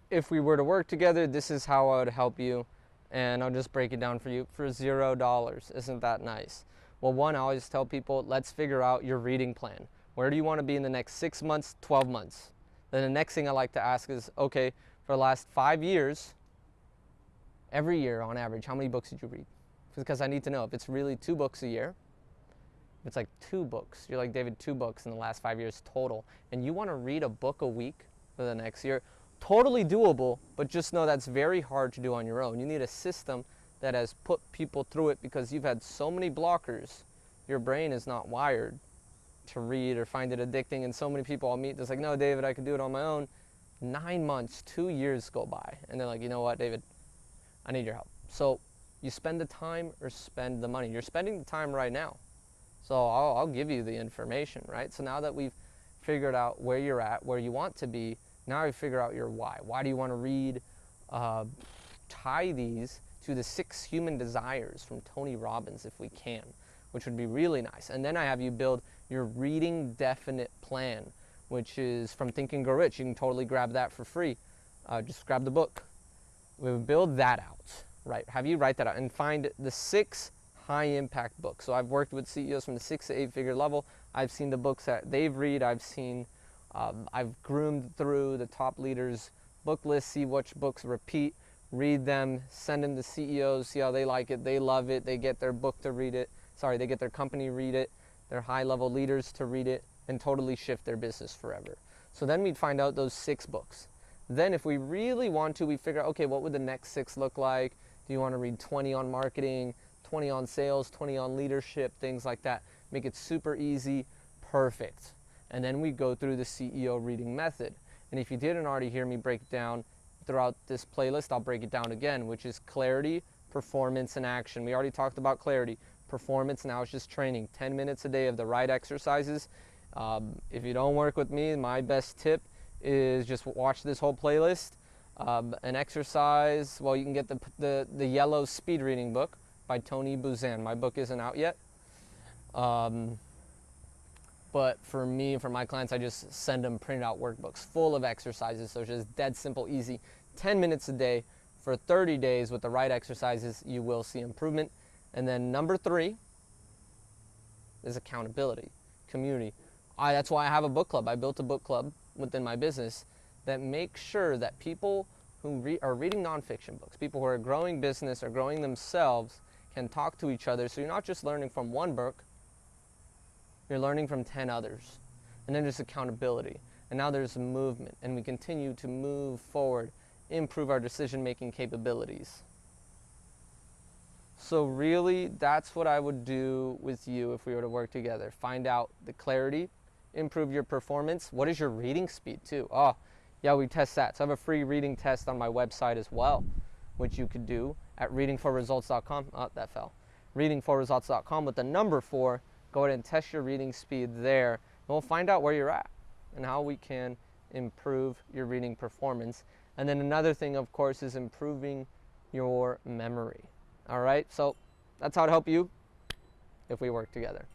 if we were to work together, this is how I would help you. And I'll just break it down for you for $0. Isn't that nice? Well, one, I always tell people, let's figure out your reading plan. Where do you want to be in the next 6 months, 12 months? Then the next thing I like to ask is, okay, for the last 5 years, every year on average, how many books did you read? Because I need to know if it's really 2 books a year. If it's like 2 books, you're like, David, 2 books in the last 5 years total, and you want to read a book a week for the next year, totally doable, but just know that's very hard to do on your own. You need a system that has put people through it because you've had so many blockers. Your brain is not wired to read or find it addicting, and so many people I'll meet that's like, no, David, I can do it on my own. 9 months, 2 years go by, and they're like, you know what, David, I need your help. So you spend the time or spend the money. You're spending the time right now. So I'll give you the information, right? So now that we've figured out where you're at, where you want to be, now we figure out your why. Why do you want to read? Tie these to the 6 human desires from Tony Robbins if we can, which would be really nice. And then I have you build your reading definite plan, which is from Think and Grow Rich. You can totally grab that for free. Just grab the book. We would build that out, right? Have you write that out and find the 6 high impact books. So I've worked with CEOs from the 6 to 8 figure level. I've seen the books that they've read. I've groomed through the top leaders' book list, see which books repeat, read them, send them to CEOs, see how they like it, they love it, they get their book to read it, they get their company to read it, their high-level leaders to read it, and totally shift their business forever. So then we'd find out those 6 books. Then if we really want to, we figure out, okay, what would the next 6 look like? Do you want to read 20 on marketing, 20 on sales, 20 on leadership, things like that? Make it super easy, perfect. And then we go through the CEO reading method. And if you didn't already hear me break it down throughout this playlist, I'll break it down again, which is clarity, performance, and action. We already talked about clarity. Performance, now it's just training. 10 minutes a day of the right exercises. If you don't work with me, my best tip is just watch this whole playlist. An exercise, well, you can get the yellow speed reading book by Tony Buzan. My book isn't out yet. But for me, for my clients, I just send them printed out workbooks full of exercises. So it's just dead simple, easy. 10 minutes a day for 30 days with the right exercises, you will see improvement. And then number 3 is accountability, community. That's why I have a book club. I built a book club within my business that makes sure that people who are reading nonfiction books, people who are growing business or growing themselves, can talk to each other. So you're not just learning from one book, you're learning from 10 others. And then there's accountability. And now there's movement. And we continue to move forward, improve our decision-making capabilities. So really, that's what I would do with you if we were to work together. Find out the clarity, improve your performance. What is your reading speed too? Oh, yeah, we test that. So I have a free reading test on my website as well, which you could do at readingforresults.com. Oh, that fell. readingforresults.com with the number 4. Go ahead and test your reading speed there. And we'll find out where you're at and how we can improve your reading performance. And then another thing, of course, is improving your memory. All right, so that's how to help you if we work together.